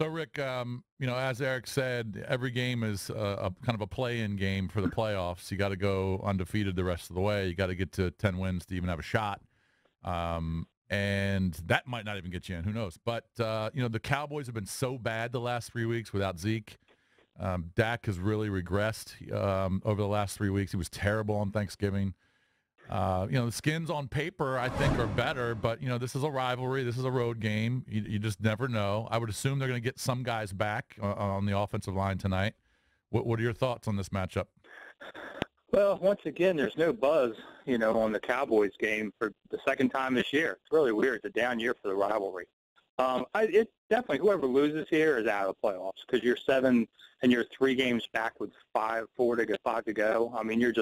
So, Rick, as Eric said, every game is a kind of a play-in game for the playoffs. You got to go undefeated the rest of the way. You got to get to 10 wins to even have a shot. And that might not even get you in. Who knows? But, the Cowboys have been so bad the last 3 weeks without Zeke. Dak has really regressed over the last 3 weeks. He was terrible on Thanksgiving. The Skins on paper, I think, are better, but, this is a rivalry. This is a road game. You just never know. I would assume they're going to get some guys back on the offensive line tonight. What are your thoughts on this matchup? Well, once again, there's no buzz, on the Cowboys game for the second time this year. It's really weird. It's a down year for the rivalry. It's definitely whoever loses here is out of the playoffs because you're 7 and you're 3 games back with 5 to go. I mean, you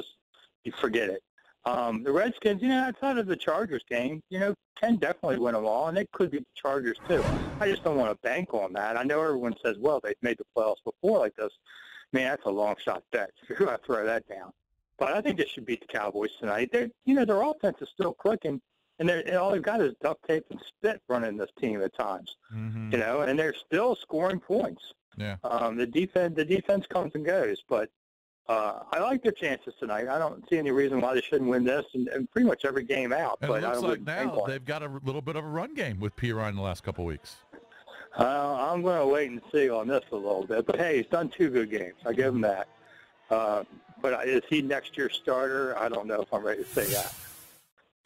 forget it. The Redskins, outside of the Chargers game, can definitely win them all, and it could be the Chargers too. I just don't want to bank on that. I know everyone says, well, they've made the playoffs before like this. Man, that's a long shot bet. You're going to throw that down. But I think they should beat the Cowboys tonight. Their offense is still clicking, and all they've got is duct tape and spit running this team at times. Mm-hmm. And they're still scoring points. Yeah. The defense comes and goes, but I like their chances tonight. I don't see any reason why they shouldn't win this and pretty much every game out. And but it looks I like wouldn't bank now on it. they've got a little bit of a run game with P. Ryan the last couple of weeks. I'm going to wait and see on this a little bit. But, hey, he's done 2 good games. I give him that. But is he next year's starter? I don't know if I'm ready to say that.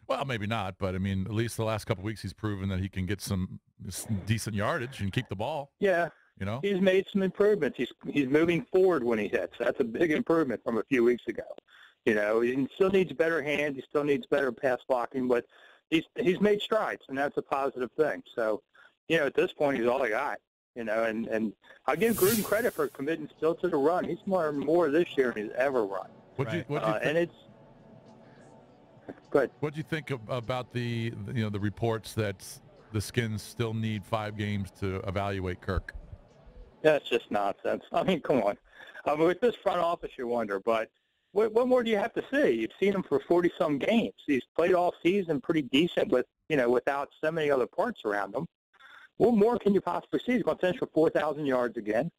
Well, maybe not. But, at least the last couple of weeks he's proven that he can get some decent yardage and keep the ball. Yeah. He's made some improvements. He's moving forward when he hits. That's a big improvement from a few weeks ago. He still needs better hands. He still needs better pass blocking, but he's made strides, and that's a positive thing. So, at this point, he's all I got. And I'll give Gruden credit for committing still to the run. He's more this year than he's ever run. What'd you and it's good. What do you think about the reports that the Skins still need 5 games to evaluate Kirk? That's just nonsense. Come on. With this front office, you wonder, but what more do you have to see? You've seen him for 40-some games. He's played all season pretty decent without so many other parts around him. What more can you possibly see? He's going to finish with 4,000 yards again.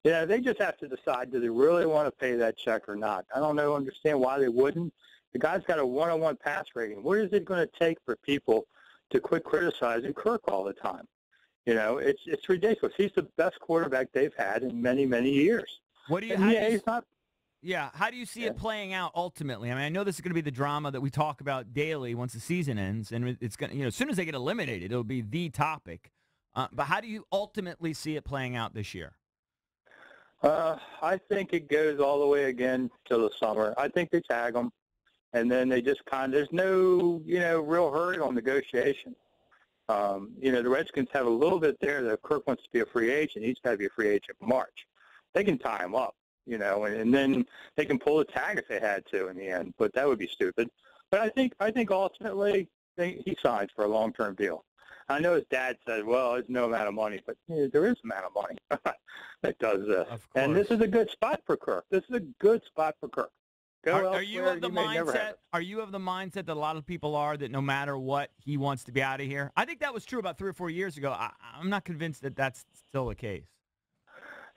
They just have to decide, do they really want to pay that check or not? I don't understand why they wouldn't. The guy's got a 101 pass rating. What is it going to take for people to quit criticizing Kirk all the time? It's ridiculous. He's the best quarterback they've had in many, many years. He's not. Yeah, how do you see it playing out ultimately? I know this is going to be the drama that we talk about daily once the season ends, and it's going to, as soon as they get eliminated, it'll be the topic. But how do you ultimately see it playing out this year? I think it goes all the way again till the summer. I think they tag them, and then they just there's no, real hurry on negotiation. The Redskins have a little bit there that if Kirk wants to be a free agent, he's got to be a free agent in March. They can tie him up, and then they can pull the tag if they had to in the end, but that would be stupid. But I think ultimately he signs for a long-term deal. I know his dad said, well, there's no amount of money, but there is an amount of money that does this. And this is a good spot for Kirk. This is a good spot for Kirk. Are you of the mindset? Are you of the mindset that a lot of people are that no matter what, he wants to be out of here? I think that was true about 3 or 4 years ago. I'm not convinced that that's still the case.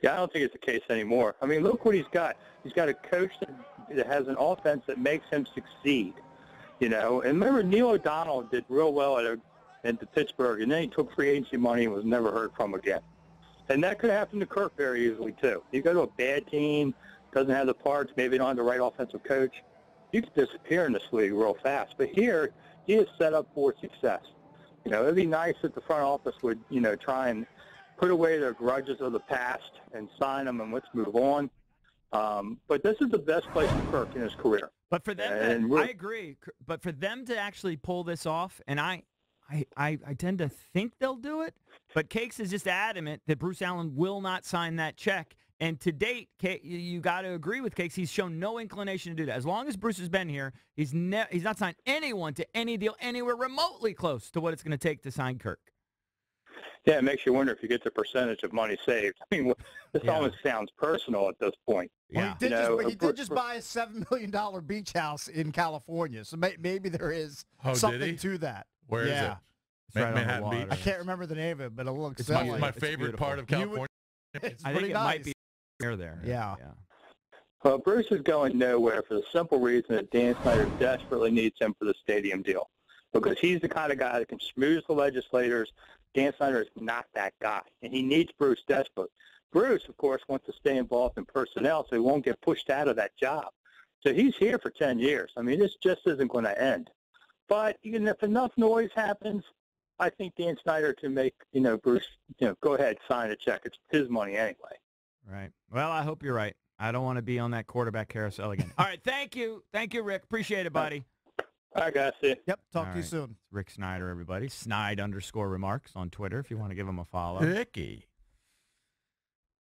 Yeah, I don't think it's the case anymore. Look what he's got. He's got a coach that has an offense that makes him succeed. And remember, Neil O'Donnell did real well at Pittsburgh, and then he took free agency money and was never heard from again. And that could happen to Kirk very easily too. You go to a bad team, doesn't have the parts, maybe don't have the right offensive coach, you could disappear in this league real fast. But here, he is set up for success. It'd be nice if the front office would, try and put away their grudges of the past and sign them and let's move on. But this is the best place for Kirk in his career. But for them, I agree. But for them to actually pull this off, and I tend to think they'll do it, but Cakes is just adamant that Bruce Allen will not sign that check. And to date, you got to agree with Cakes. He's shown no inclination to do that. As long as Bruce has been here, he's not signed anyone to any deal anywhere remotely close to what it's going to take to sign Kirk. Yeah, it makes you wonder if you get the percentage of money saved. This almost sounds personal at this point. Yeah. Well, he did just buy a $7 million beach house in California, so maybe there is something to that. Where is it? It's right on the Manhattan water. Beach. I can't remember the name of it, but it looks It's like my favorite part of California. It's I pretty think it nice. might be near there. Yeah. Well, Bruce is going nowhere for the simple reason that Dan Snyder desperately needs him for the stadium deal, because he's the kind of guy that can schmooze the legislators. Dan Snyder is not that guy, and he needs Bruce desperately. Bruce, of course, wants to stay involved in personnel so he won't get pushed out of that job. So he's here for 10 years. I mean, this just isn't going to end. But even if enough noise happens, I think Dan Snyder can make, Bruce, go ahead, sign a check. It's his money anyway. Right. Well, I hope you're right. I don't want to be on that quarterback carousel again. All right. Thank you. Thank you, Rick. Appreciate it, buddy. All right, guys. See you. Yep. Talk All to you right. soon. Rick Snyder, everybody. Snide_remarks on Twitter if you want to give him a follow. Ricky.